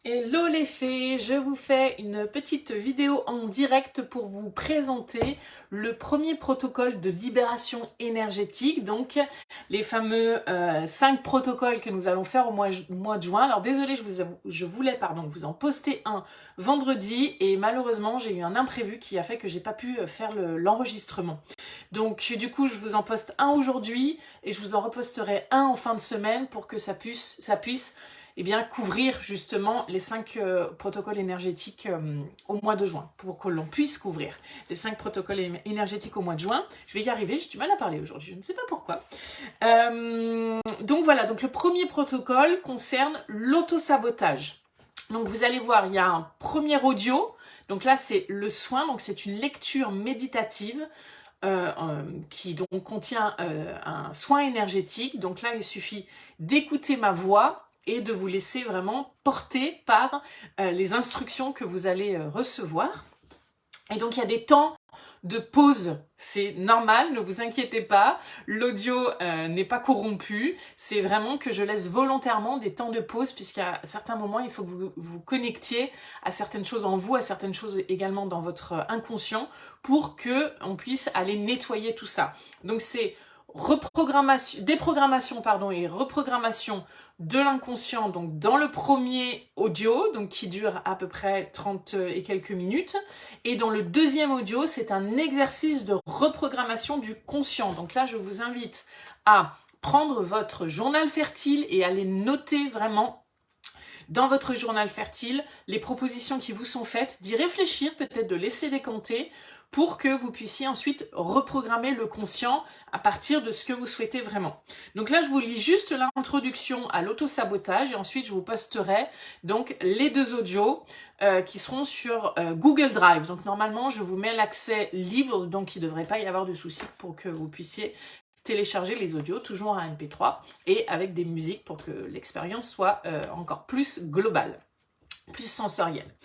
Hello les fées, je vous fais une petite vidéo en direct pour vous présenter le premier protocole de libération énergétique, donc les fameux 5 protocoles que nous allons faire au mois de juin. Alors désolé, je voulais vous en poster un vendredi et malheureusement j'ai eu un imprévu qui a fait que j'ai pas pu faire l'enregistrement. Donc du coup je vous en poste un aujourd'hui et je vous en reposterai un en fin de semaine pour que ça puisse couvrir justement les 5 protocoles énergétiques au mois de juin, pour que l'on puisse couvrir les 5 protocoles énergétiques au mois de juin. Je vais y arriver, j'ai du mal à parler aujourd'hui, je ne sais pas pourquoi. Donc voilà, donc le premier protocole concerne l'autosabotage. Donc vous allez voir, il y a un premier audio, donc là c'est le soin, donc c'est une lecture méditative qui donc contient un soin énergétique. Donc là il suffit d'écouter ma voix et de vous laisser vraiment porter par les instructions que vous allez recevoir. Et donc il y a des temps de pause, c'est normal, ne vous inquiétez pas, l'audio n'est pas corrompu, c'est vraiment que je laisse volontairement des temps de pause puisqu'à certains moments il faut que vous vous connectiez à certaines choses en vous, à certaines choses également dans votre inconscient pour que on puisse aller nettoyer tout ça. Donc c'est déprogrammation et reprogrammation de l'inconscient, donc dans le premier audio, donc qui dure à peu près 30 et quelques minutes, et dans le deuxième audio, c'est un exercice de reprogrammation du conscient. Donc là, je vous invite à prendre votre journal fertile et à aller noter vraiment dans votre journal fertile les propositions qui vous sont faites, d'y réfléchir, peut-être de laisser décanter, pour que vous puissiez ensuite reprogrammer le conscient à partir de ce que vous souhaitez vraiment. Donc là, je vous lis juste l'introduction à l'autosabotage et ensuite je vous posterai donc les 2 audios qui seront sur Google Drive. Donc normalement, je vous mets l'accès libre, donc il ne devrait pas y avoir de souci pour que vous puissiez télécharger les audios, toujours en MP3 et avec des musiques pour que l'expérience soit encore plus globale, plus sensorielle.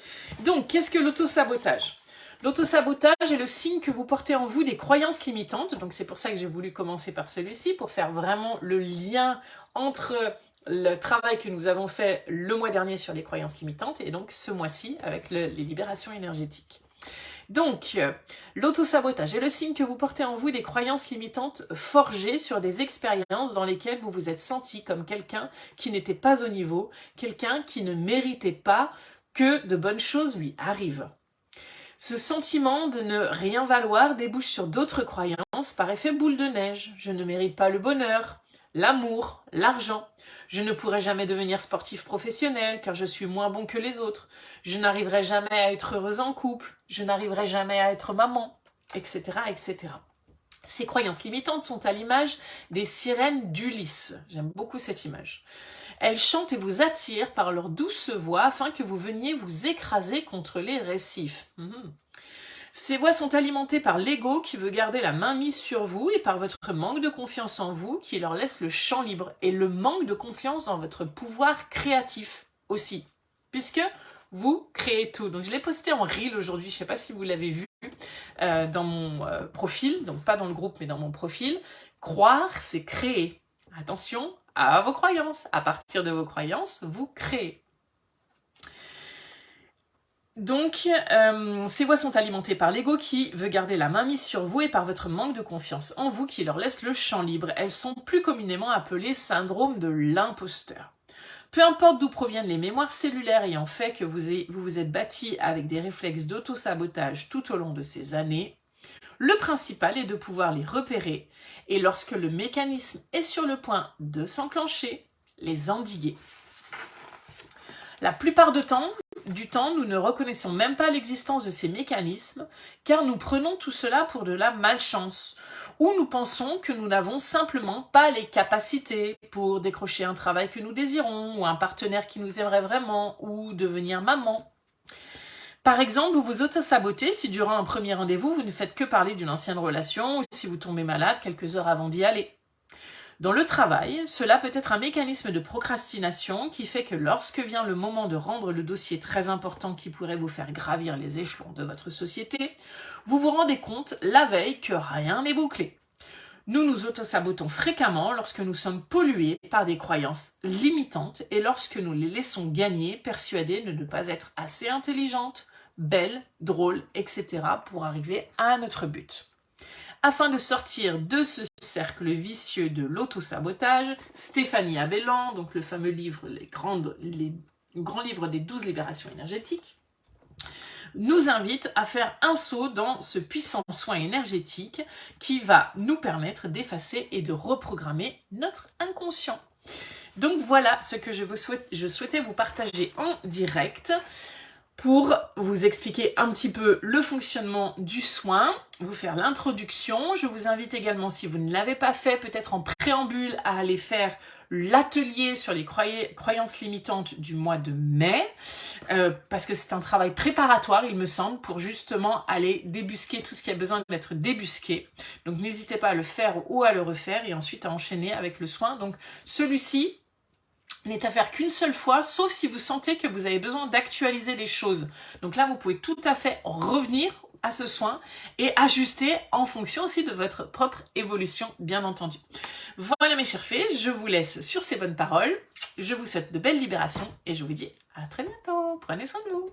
Donc, qu'est-ce que l'autosabotage ? L'autosabotage est le signe que vous portez en vous des croyances limitantes, donc c'est pour ça que j'ai voulu commencer par celui-ci, pour faire vraiment le lien entre le travail que nous avons fait le mois dernier sur les croyances limitantes et donc ce mois-ci avec les libérations énergétiques. Donc, l'autosabotage est le signe que vous portez en vous des croyances limitantes forgées sur des expériences dans lesquelles vous vous êtes senti comme quelqu'un qui n'était pas au niveau, quelqu'un qui ne méritait pas que de bonnes choses lui arrivent. Ce sentiment de ne rien valoir débouche sur d'autres croyances par effet boule de neige. Je ne mérite pas le bonheur, l'amour, l'argent. Je ne pourrai jamais devenir sportif professionnel car je suis moins bon que les autres. Je n'arriverai jamais à être heureuse en couple. Je n'arriverai jamais à être maman, etc., etc. Ces croyances limitantes sont à l'image des sirènes d'Ulysse. J'aime beaucoup cette image. Elles chantent et vous attirent par leur douce voix afin que vous veniez vous écraser contre les récifs. Ces voix sont alimentées par l'ego qui veut garder la main mise sur vous et par votre manque de confiance en vous qui leur laisse le champ libre et le manque de confiance dans votre pouvoir créatif aussi, puisque vous créez tout. Donc je l'ai posté en reel aujourd'hui, je ne sais pas si vous l'avez vu dans mon profil, donc pas dans le groupe mais dans mon profil. Croire, c'est créer. Attention à vos croyances. À partir de vos croyances, vous créez. Donc, ces voix sont alimentées par l'ego qui veut garder la main mise sur vous et par votre manque de confiance en vous qui leur laisse le champ libre. Elles sont plus communément appelées syndrome de l'imposteur. Peu importe d'où proviennent les mémoires cellulaires ayant fait que vous vous êtes bâti avec des réflexes d'auto-sabotage tout au long de ces années, le principal est de pouvoir les repérer et lorsque le mécanisme est sur le point de s'enclencher, les endiguer. La plupart du temps, nous ne reconnaissons même pas l'existence de ces mécanismes car nous prenons tout cela pour de la malchance ou nous pensons que nous n'avons simplement pas les capacités pour décrocher un travail que nous désirons ou un partenaire qui nous aimerait vraiment ou devenir maman. Par exemple, vous vous auto-sabotez si durant un premier rendez-vous, vous ne faites que parler d'une ancienne relation ou si vous tombez malade quelques heures avant d'y aller. Dans le travail, cela peut être un mécanisme de procrastination qui fait que lorsque vient le moment de rendre le dossier très important qui pourrait vous faire gravir les échelons de votre société, vous vous rendez compte la veille que rien n'est bouclé. Nous nous auto-sabotons fréquemment lorsque nous sommes pollués par des croyances limitantes et lorsque nous les laissons gagner, persuadés de ne pas être assez intelligentes, belles, drôles, etc. pour arriver à notre but. Afin de sortir de ce cercle vicieux de l'auto-sabotage, Stéphanie Abellan, donc le fameux livre, les grands livres des 12 libérations énergétiques, nous invite à faire un saut dans ce puissant soin énergétique qui va nous permettre d'effacer et de reprogrammer notre inconscient. Donc voilà ce que je souhaitais vous partager en direct pour vous expliquer un petit peu le fonctionnement du soin, vous faire l'introduction. Je vous invite également, si vous ne l'avez pas fait, peut-être en préambule, à aller faire l'atelier sur les croyances limitantes du mois de mai, parce que c'est un travail préparatoire, il me semble, pour justement aller débusquer tout ce qui a besoin d'être débusqué. Donc n'hésitez pas à le faire ou à le refaire et ensuite à enchaîner avec le soin. Donc celui-ci n'est à faire qu'une seule fois, sauf si vous sentez que vous avez besoin d'actualiser les choses. Donc là, vous pouvez tout à fait revenir à ce soin et ajuster en fonction aussi de votre propre évolution, bien entendu. Voilà mes chers fées, je vous laisse sur ces bonnes paroles. Je vous souhaite de belles libérations et je vous dis à très bientôt. Prenez soin de vous.